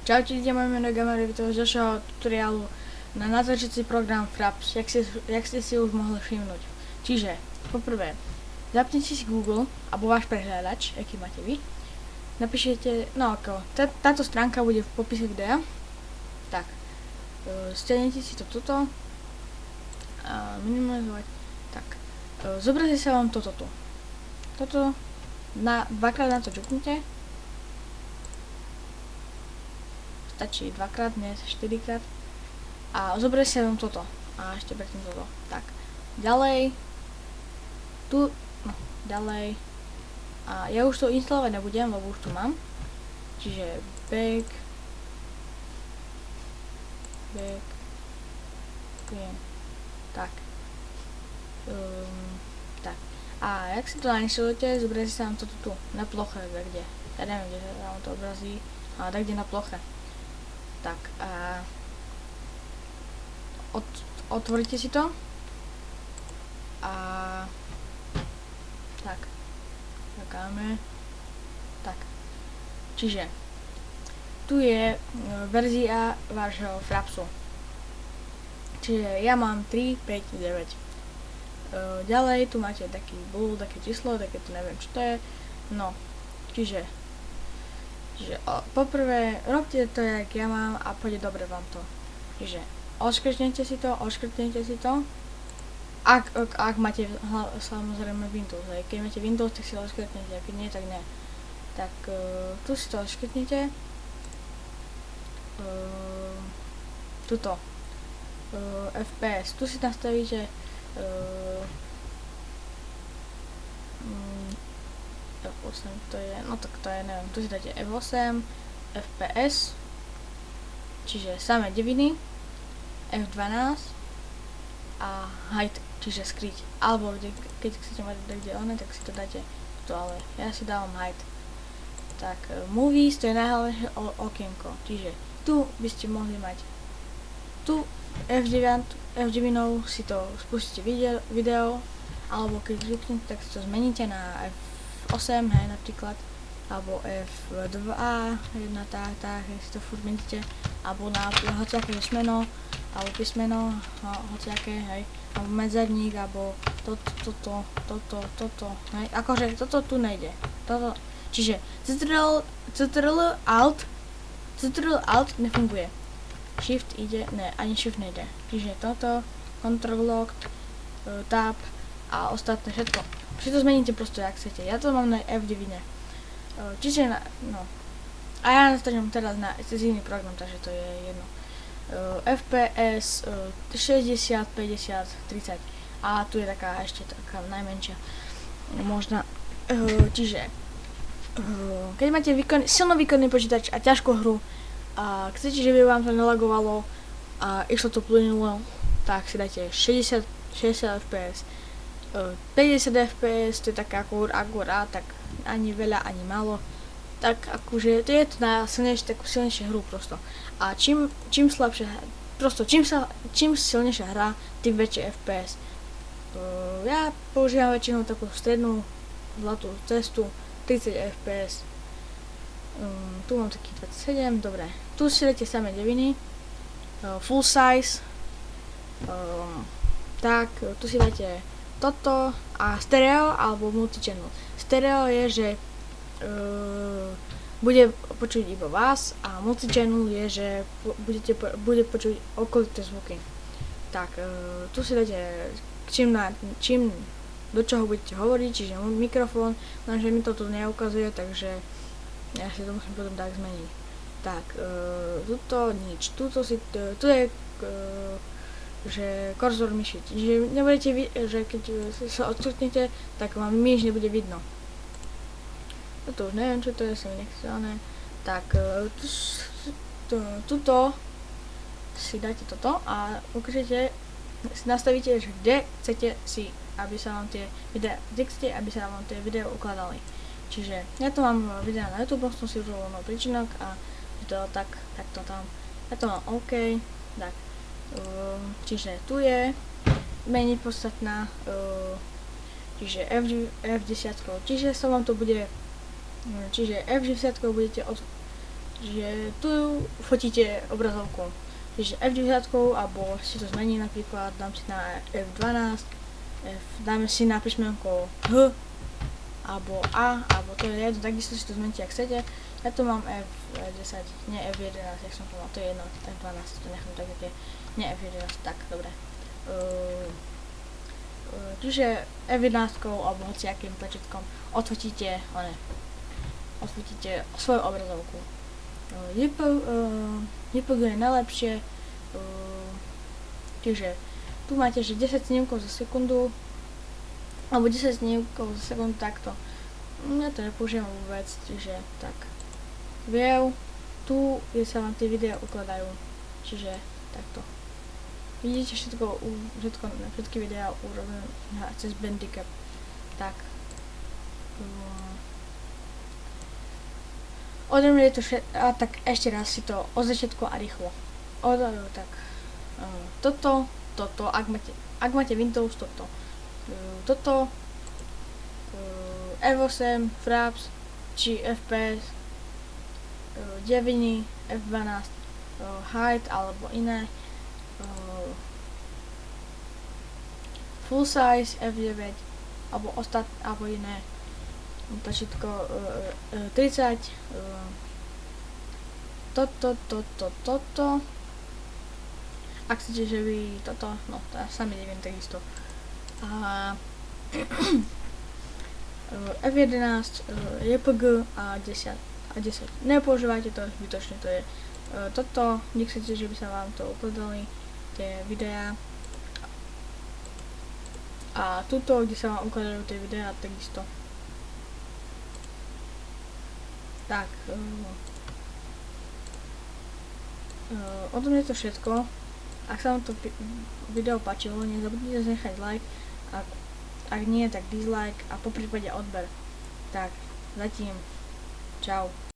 Čaute, ľudia, moje meno je Gamer, vítam z ďalšieho tutoriálu na natáčací program Fraps, jak ste si už mohli všimnúť. Čiže, poprvé, zapnite si Google, alebo váš prehľadač, aký máte vy. Napíšete, no ako, táto stránka bude v popise videa. Tak, stiahnete si to tuto. A minimalizovať. Tak, zobrazí sa vám toto tu. Toto, dvakrát na to čuknite. Stačí dvakrát, nie 4-krát. A zoberie sa vám toto. A ešte predtým toto. Tak. Ďalej. Tu. No, ďalej. A ja už to instalovať nebudem, lebo už tu mám. Čiže back. Tak. Tak. A jak si to nainstalujete, zobrazí sa vám toto tu. Na ploche, kde. Ja neviem, kde sa vám to obrazí. Ale tak kde na ploche. Tak a otvoríte si to a tak čakáme. Tak, čiže tu je verzia vášho Frapsu, čiže ja mám 3, 5, 9. Ďalej tu máte taký bool, také číslo, také tu neviem čo to je. No, čiže poprvé robte to, jak ja mám a pôjde dobre vám to. Čiže odškrtnete si to. Ak máte samozrejme Windows. Keď máte Windows, tak si to odškrtnete, a keď nie, tak nie. Tak tu si to odškrtnete. Tuto. FPS. Tu si nastavíte F8 to je, no tak to je, neviem, tu si dáte F8, FPS, čiže samé deviny, F12 a height, čiže skryť, alebo keď chcete mať kde one, tak si to dáte tu, ale ja si dávam height. Tak, movies, to je najhlavnejšie okienko, čiže tu by ste mohli mať, tu F9 si to spustíte video, alebo keď kliknete, tak si to zmeníte na F8, hej, napríklad, alebo F2, jedna tak, si to furt zmeníte, alebo na hociaké písmeno, alebo písmeno, hociaké, hej, alebo medzerník, alebo toto, hej, akože toto tu nejde, čiže Ctrl Alt nefunguje, Shift ide, ne, ani Shift nejde, čiže toto, Ctrl Lock, Tab a ostatné všetko. Si to zmeníte prosto, jak chcete. Ja to mám na F9. Čiže no. A ja nastavím teraz na iný program, takže to je jedno. FPS 60, 50, 30. A tu je taká ešte taká najmenšia. Možná. Čiže keď máte silno výkonný počítač a ťažkú hru a chcete, že by vám to nelagovalo a išlo to plynulo, tak si dajte 60 FPS. 50 fps, to je taká akurát, tak ani veľa, ani málo. Tak akože to je to na silnejšie hru prosto. A čím slabšia prosto, čím silnejšia hra, tým väčšie FPS. Ja používam väčšinou takú strednú zlatú cestu, 30 fps. Tu mám taký 27, dobre. Tu si dáte samé deviny, full size, tak tu si dáte toto a stereo alebo multichannel. Stereo je, že bude počuť iba vás a multichannel je, že bude počuť okolité zvuky. Tak, tu si dáte čím do čoho budete hovoriť, čiže mikrofón, lenže mi to tu neukazuje, takže ja si to musím potom tak zmeniť. Tak, tuto nič, tu je že kurzor myši, čiže nebudete že keď sa odcuknete, tak vám myš nebude vidno. Toto už neviem, čo to je, som nechcené. Tak, tuto si dáte toto a ukážete, si nastavíte, že kde chcete aby sa vám tie videa ukladali. Čiže ja to mám videa na YouTube, som si už urobil príčinok a to tak to tam. Ja to mám OK, tak. Čiže tu je menej podstatná, čiže F10, čiže sa vám to bude, čiže F10 budete že tu fotíte obrazovku. Čiže F9, alebo si to zmení napríklad, dám si na F12, dáme si na písmenko H, alebo A, alebo to je jedno, takisto si to zmeníte, ak chcete. Ja tu mám F10, nie F11, jak som to mal, to je jedno, F12, to nechám tak, jak je, nie F11, tak, dobre. Čiže F11 alebo hociakým tlačítkom odfotíte svoju obrazovku. JPG je najlepšie, čiže tu máte, že 10 snímkov za sekundu, alebo 10 snímkov za sekundu takto. Ja to nepoužívam vôbec, čiže tak. View, tu je sa vám tie videá ukladajú, čiže takto. Vidíte všetky videá urobené cez Bandicap. Tak. Ode mňa je to a tak ešte raz si to od začiatku a rýchlo. Tak. Toto, ak máte Windows, toto, F8, Fraps, či FPS, 9, F12, Height alebo iné, full size F9 alebo iné tlačítko 30, toto. Ak chcete, že by toto, no to ja sami neviem takisto. A F11, JPG a 10. Nepoužívajte to zbytočne, to je toto, nechcete, že by sa vám to ukladali tie videá. A tuto, kde sa vám ukladajú tie videá, takisto. Tak, odo mňa je to všetko. Ak sa vám to video páčilo, nezabudnite zanechať like, ak nie, tak dislike a poprípade odber. Tak, zatím, čau.